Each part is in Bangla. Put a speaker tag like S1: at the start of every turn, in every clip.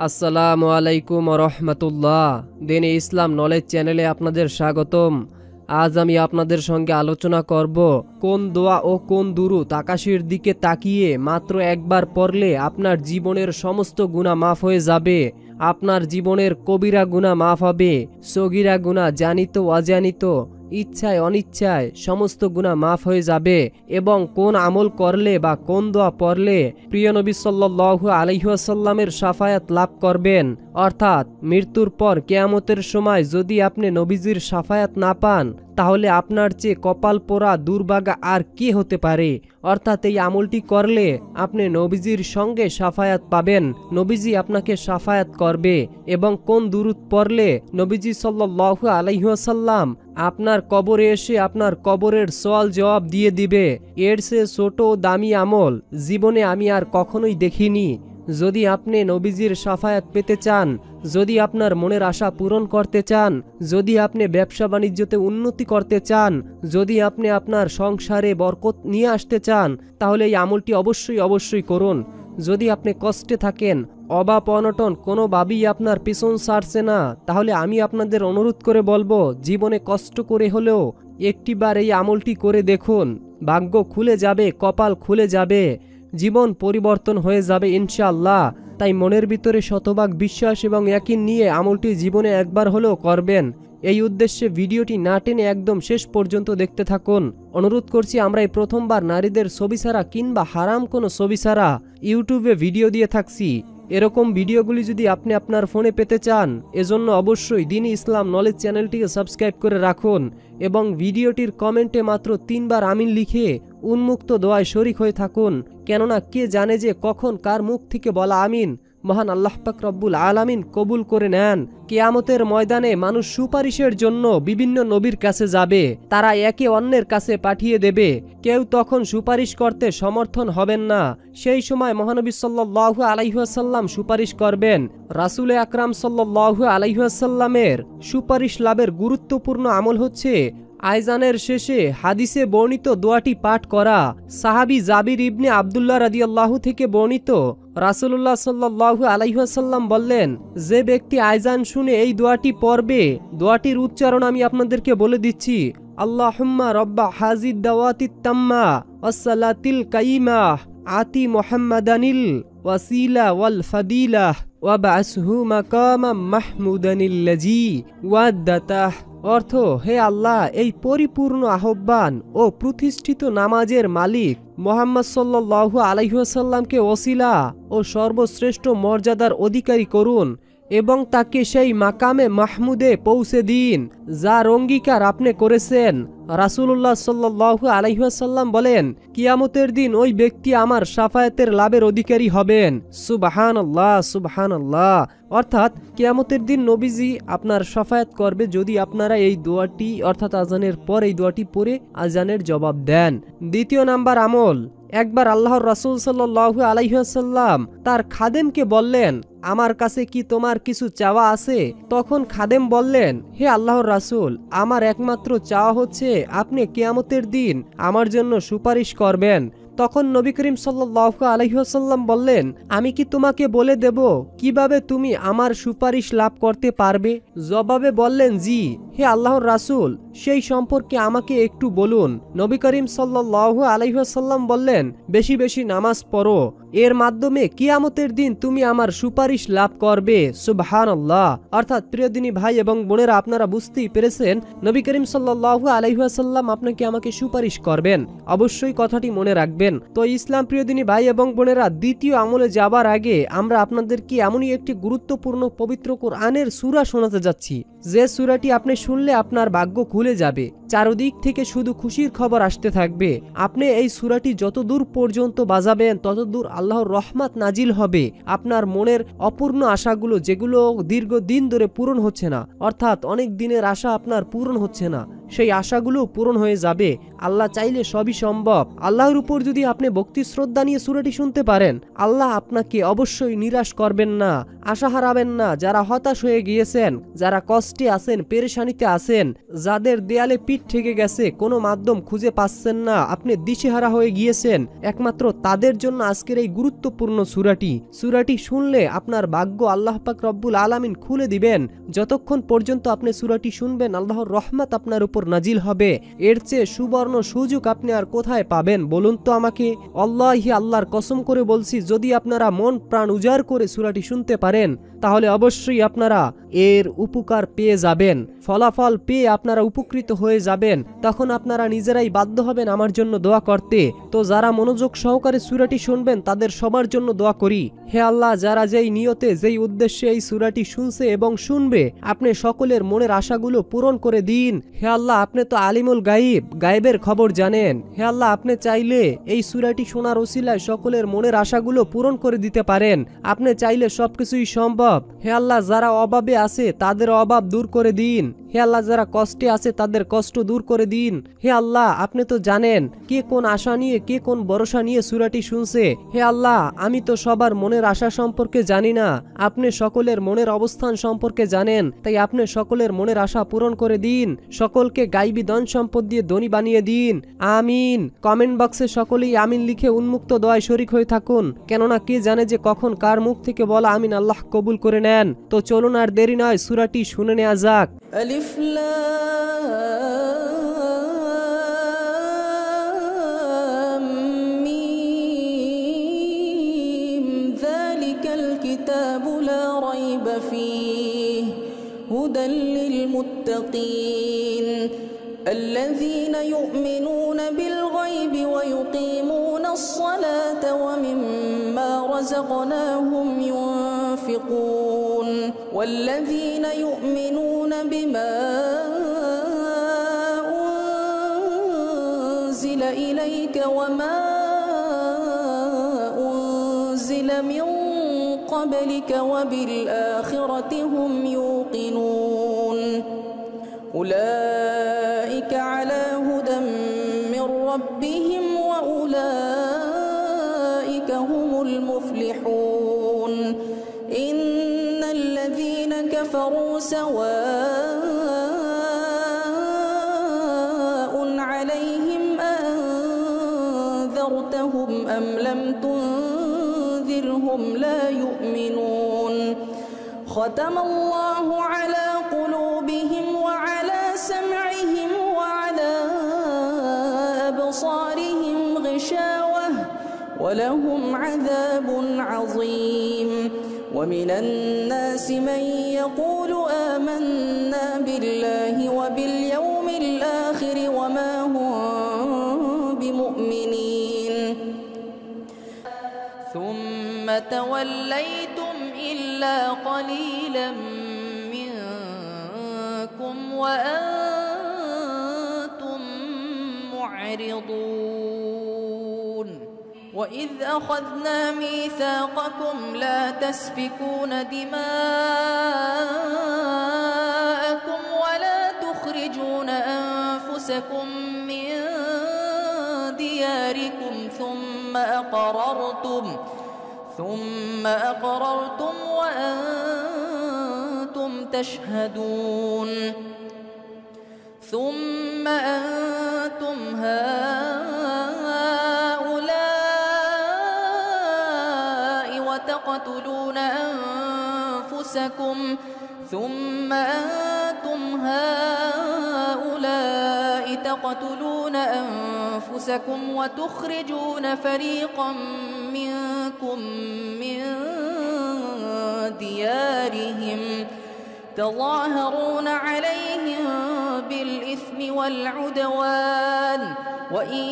S1: আসসালামু আলাইকুম রহমতুল্লাহ। দিনে ইসলাম নলেজ চ্যানেলে আপনাদের স্বাগতম। আজ আমি আপনাদের সঙ্গে আলোচনা করব কোন দোয়া ও কোন দুরূদ আকাশের দিকে তাকিয়ে মাত্র একবার পড়লে আপনার জীবনের সমস্ত গুনাহ মাফ হয়ে যাবে। আপনার জীবনের কবিরা গুনাহ মাফ হবে, সগীরা গুনাহ জানিত অজানিত, ইচ্ছায় অনিচ্ছায় সমস্ত গুনাহ মাফ হয়ে যাবে। এবং কোন আমল করলে বা কোন দোয়া পড়লে প্রিয় নবী সাল্লাল্লাহু আলাইহি ওয়াসাল্লামের শাফায়াত লাভ করবেন। অর্থাৎ মৃত্যুর পর কিয়ামতের সময় যদি আপনি নবীজির শাফায়াত না পান, তাহলে আপনার চেয়ে কপাল পোড়া দুর্ভাগা আর কি হতে পারে। অর্থাৎ এই আমলটি করলে আপনি নবীজির সঙ্গে শাফায়াত পাবেন, নবীজি আপনাকে শাফায়াত করবে। এবং কোন দুরূদ পড়লে নবীজি সাল্লাল্লাহু আলাইহি ওয়াসাল্লাম আপনার কবরে এসে আপনার কবরের সওয়াল জবাব দিয়ে দিবে, এর চেয়ে ছোট দামি আমল জীবনে আমি আর কখনোই দেখিনি। যদি আপনি নবীজির শাফায়াত পেতে চান, যদি আপনার মনের আশা পূরণ করতে চান, যদি আপনি ব্যবসা বাণিজ্যতে উন্নতি করতে চান, যদি আপনি আপনার সংসারে বরকত নিয়ে আসতে চান, তাহলে এই আমলটি অবশ্যই করুন। যদি আপনি কষ্টে থাকেন, অভাব অনটন কোনোভাবেই আপনার পিছন ছাড়ছে না, তাহলে আমি আপনাদের অনুরোধ করে বলবো, জীবনে কষ্ট করে হলেও একটিবার এই আমলটি করে দেখুন। ভাগ্য খুলে যাবে, কপাল খুলে যাবে, জীবন পরিবর্তন হয়ে যাবে ইনশাআল্লাহ। তাই মনের ভিতরে শতভাগ বিশ্বাস এবং ইয়াকিন নিয়ে আমলটি জীবনে একবার হলেও করবেন। এই উদ্দেশ্যে ভিডিওটি না টেনে একদম শেষ পর্যন্ত দেখতে থাকুন। অনুরোধ করছি, আমরা এই প্রথমবার নারীদের ছবি ছাড়া কিংবা হারাম কোনো ছবি ছাড়া ইউটিউবে ভিডিও দিয়ে থাকছি। এরকম ভিডিওগুলি যদি আপনি আপনার ফোনে পেতে চান, এজন্য অবশ্যই দ্বীন-ই ইসলাম নলেজ চ্যানেলটিকে সাবস্ক্রাইব করে রাখুন এবং ভিডিওটির কমেন্টে মাত্র 3 বার আমিন লিখে উন্মুক্ত দোয়ায় শরীক হয়ে থাকুন। কেননা কে জানে যে কখন কার মুখ থেকে বলা আমিন মহান আল্লাহ পাক রব্বুল আলামিন কবুল করে নেন। কিয়ামতের ময়দানে মানুষ সুপারিশের জন্য বিভিন্ন নবীর কাছে যাবে, তারা একে অন্যের কাছে পাঠিয়ে দেবে, কেউ তখন সুপারিশ করতে সমর্থন হবেন না। সেই সময় মহানবী সাল্লাল্লাহু আলাইহি ওয়াসাল্লাম সুপারিশ করবেন। রাসূল আকরাম সাল্লাল্লাহু আলাইহি ওয়াসাল্লামের সুপারিশ লাভের গুরুত্বপূর্ণ আমল হচ্ছে আইজানের শেষে হাদিসে বর্ণিত দোয়াটি পাঠ করা। সাহাবী জাবির ইবনে আব্দুল্লাহ রাদিয়াল্লাহু থেকে বর্ণিত, রাসূলুল্লাহ সাল্লাল্লাহু আলাইহি ওয়াসাল্লাম বললেন, যে ব্যক্তি আইজান শুনে এই দোয়াটি পড়বে, দোয়াটির উচ্চারণ আমি আপনাদেরকে বলে দিচ্ছি। আল্লাহুম্মা রব্বা হাজিদ দাওয়াতিত তাম্মা ওয়াসসালাতিল কাইমাহ আতি মুহাম্মাদানিল ওয়াসিলা ওয়াল ফাদিলাহ ওয়াবআসহু মাকামাম মাহমুদানিল্লাজি ওয়াদাতাহ। অর্থ, হে আল্লাহ, এই পরিপূর্ণ আহ্বান ও প্রতিষ্ঠিত নামাজের মালিক মুহাম্মদ সাল্লাল্লাহু আলাইহি ওয়াসাল্লামকে ওসিলা ও সর্বশ্রেষ্ঠ মর্যাদার অধিকারী করুন এবং তাকে সেই মাকামে মাহমুদে পৌঁছে দিন যার অঙ্গীকার আপনি করেছেন। রাসূলুল্লাহ সাল্লাল্লাহু আলাইহি ওয়াসাল্লাম বলেন, কিয়ামতের দিন ওই ব্যক্তি আমার শাফায়াতের লাভের অধিকারী হবেন। সুবহানাল্লাহ, সুবহানাল্লাহ। অর্থাৎ কিয়ামতের দিন নবীজি আপনার শাফায়াত করবে যদি আপনারা এই দোয়াটি অর্থাৎ আজানের পর এই দোয়াটি পড়ে আজানের জবাব দেন। দ্বিতীয় নাম্বার আমল, একবার আল্লাহর রাসূল সাল্লাল্লাহু আলাইহি ওয়াসাল্লাম তার খাদেমকে বললেন, আমার কাছে কি তোমার কিছু চাওয়া আছে? তখন খাদেম বললেন, হে আল্লাহর রাসূল, আমার একমাত্র চাওয়া হচ্ছে আপনি কিয়ামতের দিন আমার জন্য সুপারিশ করবেন। তখন নবী করিম সাল্লাল্লাহু আলাইহি ওয়াসাল্লাম বললেন, আমি কি তোমাকে বলে দেব কিভাবে তুমি আমার সুপারিশ লাভ করতে পারবে? জবাবে বললেন, জি হে আল্লাহর রাসূল, সেই সম্পর্কে আমাকে একটু বলুন। নবী করিম সাল্লাল্লাহু আলাইহি ওয়াসাল্লাম বললেন, বেশি বেশি নামাজ পড়ো, এর মাধ্যমে কিয়ামতের দিন তুমি আমার সুপারিশ লাভ করবে। সুবহানাল্লাহ। অর্থাৎ প্রিয় দিনী ভাই এবং বোনেরা, আপনারা বুঝতেই পেরেছেন, নবী করিম সাল্লাল্লাহু আলাইহি ওয়াসাল্লাম আপনাকে আমাকে সুপারিশ করবেন। অবশ্যই কথাটি মনে রাখবেন। তো ইসলাম প্রিয় দিনী ভাই এবং বোনেরা, দ্বিতীয় আমলে যাবার আগে আমরা আপনাদেরকে এমনই একটি গুরুত্বপূর্ণ পবিত্র কোরআনের সূরা শোনাতে যাচ্ছি, যে সূরাটি আপনি শুনলে আপনার ভাগ্য খুলে যাবে, চারদিক থেকে শুধু খুশির খবর আসতে থাকবে। আপনি এই সূরাটি যত দূর পর্যন্ত বাজাবেন তত দূর আল্লাহর রহমত নাজিল হবে। আপনার মনের অপূর্ণ আশাগুলো, যেগুলো দীর্ঘদিন ধরে পূরণ হচ্ছে না, অর্থাৎ অনেক দিনের আশা আপনার পূরণ হচ্ছে না, সেই আশাগুলো পূরণ হয়ে যাবে। আল্লাহ চাইলে সবই সম্ভব। আল্লাহর উপর যদি আপনি ভক্তি শ্রদ্ধা নিয়ে সূরাটি শুনতে পারেন, আল্লাহ আপনাকে অবশ্যই নিরাশ করবেন না, আশা হারাবেন না। যারা হতাশ হয়ে গিয়েছেন, যারা কষ্টে আছেন, পেরেশানিতে আছেন, যাদের দেয়ালে পিঠ ঠেকে গেছে, কোনো মাধ্যম খুঁজে পাচ্ছেন না, আপনি দিশেহারা হয়ে গিয়েছেন, একমাত্র তাদের জন্য আজকের এই গুরুত্বপূর্ণ সূরাটি শুনলে আপনার ভাগ্য আল্লাহ পাক রব্বুল আলামিন খুলে দিবেন। যতক্ষণ পর্যন্ত আপনি সূরাটি শুনবেন, আল্লাহর রহমত আপনার উপর নাজিল হবে। এর চেয়ে সুবর্ণ সুযোগ আপনি আর কোথায় পাবেন বলুন তো আমাকে? আল্লাহি, আল্লাহর কসম করে বলছি, যদি আপনারা মন প্রাণ উজাড় করে সূরাটি শুনতে পারেন, তাহলে অবশ্যই আপনারা এর উপকার পেয়ে যাবেন, ফলাফল পেয়ে আপনারা উপকৃত হয়ে যাবেন। তখন আপনারা নিজেরাই বাধ্য হবেন আমার জন্য দোয়া করতে। তো যারা মনোযোগ সহকারে সূরাটি শুনবেন, তাদের সবার জন্য দোয়া করি। হে আল্লাহ, যারা যেই নিয়তে যেই উদ্দেশ্যে এই সূরাটি শুনছে এবং শুনবে, আপনি সকলের মনের আশাগুলো পূরণ করে দিন। হে আল্লাহ, আপনি তো আলিমুল গাইব, গায়েবের খবর জানেন। হে আল্লাহ, আপনি চাইলে এই সূরাটি শোনার ওসিলায় সকলের মনের আশাগুলো পূরণ করে দিতে পারেন। আপনি চাইলে সবকিছুই সম্ভব। হে আল্লাহ, যারা অভাবে আছে তাদের অভাব দূর করে দিন। হে আল্লাহ, যারা কষ্টে আছে তাদের কষ্ট দূর করে দিন। হে আল্লাহ, আপনি তো জানেন কে কোন আশা নিয়ে, কে কোন ভরসা নিয়ে সূরাটি শুনছে। হে আল্লাহ, আমি তো সবার মনের আশা সম্পর্কে জানি না, আপনি সকলের মনের অবস্থান সম্পর্কে জানেন। তাই আপনি সকলের মনের আশা পূরণ করে দিন, সকলকে গাইবী ধন সম্পদ দিয়ে ধনী বানিয়ে দিন। আমিন। কমেন্ট বক্সে সকলেই আমিন লিখে উন্মুক্ত দোয়ায় শরীক হয়ে থাকুন, কেননা কে জানে যে কখন কার মুখ থেকে বলা আমিন আল্লাহ কবুল করে নেন। তো চলুন আর দেরি নয়, সূরাটি শুনে নেওয়া যাক।
S2: ألف لام ميم ذلك الكتاب لا ريب فيه هدى للمتقين الذين يؤمنون بالغيب ويقيمون الصلاة ومما رزقناهم ينفقون والذين يؤمنون بما أنزل إليك وما أنزل من قبلك وبالآخرة هم يوقنون أولئك على هدى من ربهم وأولئك هم المفلحون إن الذين كفروا سواء عليهم أأنذرتهم أم لم تنذرهم لا يؤمنون ختم الله على قلوبهم وعلى سمعهم وعلى أبصارهم غشاوة ولهم عذاب عظيم ومن الناس من يقول آمنا بالله وباليوم الآخر وما هم بمؤمنين ثم توليتم إلا قليلا منكم وأنتم معرضون وإذ أخذنا ميثاقكم لا تسفكون دماءكم ولا تخرجون أنفسكم من دياركم ثم أقررتم وأنتم تشهدون ثم أنتم هؤلاء وتقتلون أنفسكم وتخرجون فريقا منكم من ديارهم تظاهرون عليهم بالإثم والعدوان وإن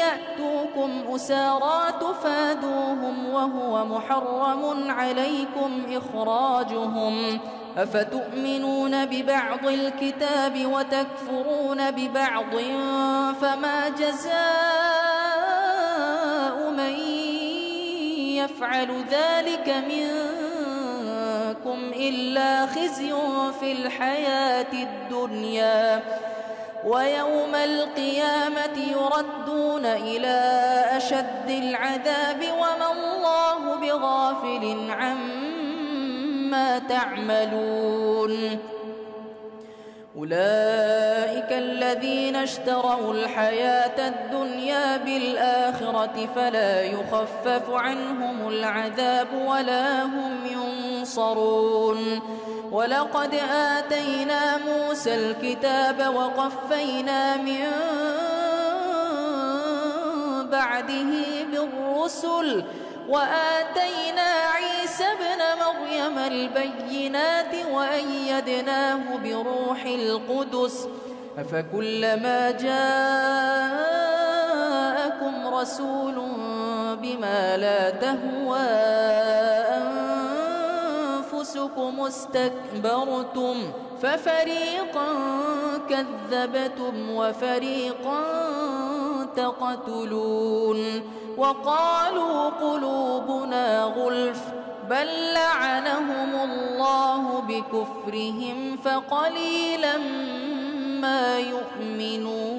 S2: يأتوكم أسارى تفادوهم وهو محرم عليكم إخراجهم أفتؤمنون ببعض الكتاب وتكفرون ببعض فما جزاء من يفعل ذلك منكم إلا خزي في الحياة الدنيا ويوم القيامة يردون إلى أشد العذاب وما الله بغافل عما تعملون أولئك الذين اشتروا الحياة الدنيا بالآخرة فلا يخفف عنهم العذاب ولا هم ينصرون ولقد آتينا موسى الكتاب وقفينا من بعده بالرسل وآتينا عيسى ابن مريم البينات وأيدناه بروح القدس أفكلما جاءكم رسول بما لا تهوى أنفسكم استكبرتم ففريقا كذبتم وفريقا تقتلون وقالوا قلوبنا غلف بل لعنهم الله بكفرهم فقليلا ما يؤمنون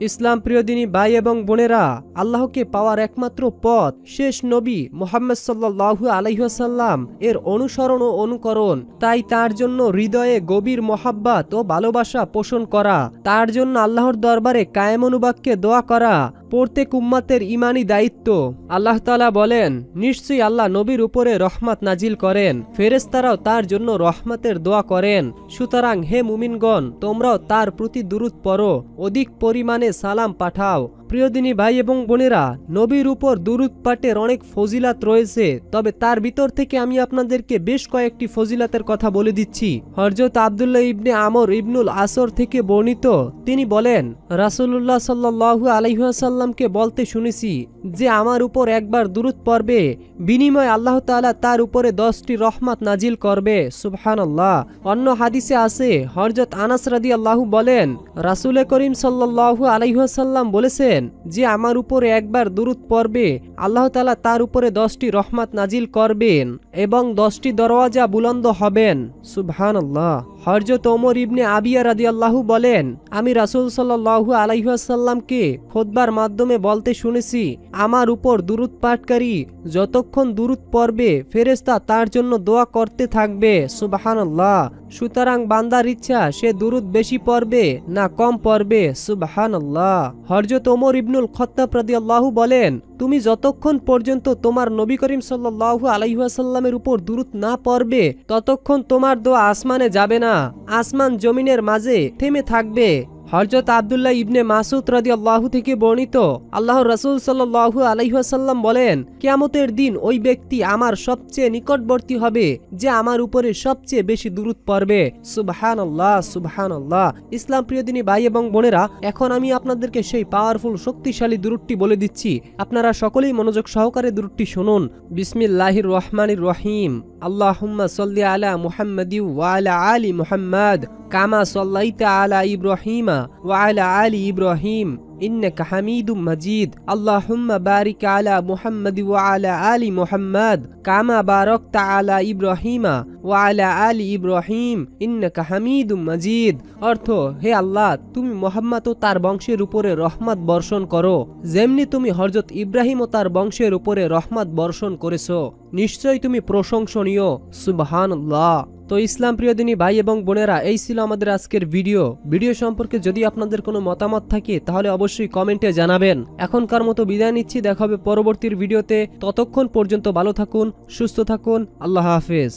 S1: ইসলাম প্রিয় দিনী ভাই এবং বোনেরা, আল্লাহকে পাওয়ার একমাত্র পথ শেষ নবী মুহাম্মদ সাল্লাল্লাহু আলাইহি ওয়াসাল্লাম এর অনুসরণ ও অনুকরণ। তাই তার জন্য হৃদয়ে গভীর মহাব্বত ও ভালোবাসা পোষণ করা, তার জন্য আল্লাহর দরবারে কায়েম অনুবাক্যে দোয়া করা প্রত্যেক উম্মতের ইমানি দায়িত্ব। আল্লাহ তাআলা বলেন, নিশ্চয়ই আল্লাহ নবীর উপরে রহমত নাজিল করেন, ফেরেশতারাও তার জন্য রহমতের দোয়া করেন। সুতরাং হে মুমিনগণ, তোমরাও তার প্রতি দুরূদ পড়ো, অধিক পরিমাণে সালাম পাঠাও। প্রিয় দিনী ভাই এবং বোনেরা, নবীর উপর দুরূদ পাঠের অনেক ফজিলাত রয়েছে, তবে তার ভিতর থেকে আমি আপনাদেরকে বেশ কয়েকটি ফজিলাতের কথা বলে দিচ্ছি। হযরত আব্দুল্লাহ ইবনে আমর ইবনুল আসর থেকে বর্ণিত, তিনি বলেন, রাসূলুল্লাহ সাল্লাল্লাহু আলাইহি ওয়াসাল্লামকে বলতে শুনেছি যে আমার উপর একবার দুরূদ পড়বে, বিনিময়ে আল্লাহ তাআলা তার উপরে 10টি রহমত নাজিল করবে। সুবহানাল্লাহ। অন্য হাদিসে আছে, হযরত আনাস রাদিয়াল্লাহু বলেন, রাসূল করিম সাল্লাল্লাহু আলাইহি ওয়াসাল্লাম বলেছেন যে আমার উপরে একবার দুরূদ পড়বে, আল্লাহ তাআলা তার উপরে 10টি রহমত নাজিল করবেন এবং 10টি দরওয়াজা বুলন্দ হবেন। সুবহানাল্লাহ। হযরত ওমর ইবনে আবিয়া রাদিয়াল্লাহু বলেন, আমি রাসূল সাল্লাল্লাহু আলাইহি ওয়াসাল্লামকে খুতবার মাধ্যমে বলতে শুনেছি, আমার উপর দুরূদ পাঠকারী যতক্ষণ দুরূদ পড়বে ফেরেশতা তার জন্য দোয়া করতে থাকবে। সুবহানাল্লাহ। সুতরাং বান্দার ইচ্ছা সে দুরূদ বেশি পড়বে না কম পড়বে। সুবহানাল্লাহ। হযরত ওমর ইবনুল খাত্তাব রাদিয়াল্লাহু বলেন, তুমি যতক্ষণ পর্যন্ত তোমার নবী করিম সাল্লাল্লাহু আলাইহি ওয়াসাল্লামের উপর দুরূদ না পড়বে ততক্ষণ তোমার দোয়া আসমানে যাবে না, আসমান জমিনের মাঝে থেমে থাকবে। হযরত আব্দুল্লাহ ইবনে মাসউদ রাদিয়াল্লাহু থেকে বর্ণিত, আল্লাহর রাসূল সাল্লাল্লাহু আলাইহি ওয়াসাল্লাম বলেন, কিয়ামতের দিন ওই ব্যক্তি আমার সবচেয়ে নিকটবর্তী হবে যে আমার উপরে সবচেয়ে বেশি দুরূদ পড়বে। সুবহানাল্লাহ, সুবহানাল্লাহ। ইসলাম প্রিয় দিনী ভাই এবং বোনেরা, এখন আমি আপনাদেরকে সেই পাওয়ারফুল শক্তিশালী দুরূদটি বলে দিচ্ছি। আপনারা সকলেই মনোযোগ সহকারে দুরূদটি শুনুন। বিসমিল্লাহির রহমানির রহিম। আল্লাহুম্মা সাল্লি আলা মুহাম্মাদি ওয়া আলা আলি মুহাম্মাদ কামা সাল্লাইতা আলা ইব্রাহিমা ওয়া আলা আলি ইব্রাহিম ইন্নাকা হামিদুম মাজিদ। আল্লাহুম্মা বারিক আলা মুহাম্মাদি ওয়া আলা আলি মুহাম্মাদ কামা বারাকতা আলা ইব্রাহিমা ওয়া আলা আলি ইব্রাহিম ইন্নাকা হামিদুম মাজিদ। অর্থ, হে আল্লাহ, তুমি মুহাম্মদ ও তার বংশের উপরে রহমত বর্ষণ করো যেমনি তুমি হযরত ইব্রাহিম ও তার বংশের উপরে রহমত বর্ষণ করেছো, নিশ্চয়ই তুমি প্রশংসনীয়। সুবহানাল্লাহ। তো ইসলাম প্রিয় দিনী ভাই এবং বোনেরা, এই ছিল আমাদের আজকের ভিডিও সম্পর্কে যদি আপনাদের কোনো মতামত থাকে তাহলে অবশ্যই কমেন্টে জানাবেন। এখনকার মতো বিদায় নিচ্ছি, দেখা হবে পরবর্তী ভিডিওতে। ততক্ষণ পর্যন্ত ভালো থাকুন, সুস্থ থাকুন। আল্লাহ হাফেজ।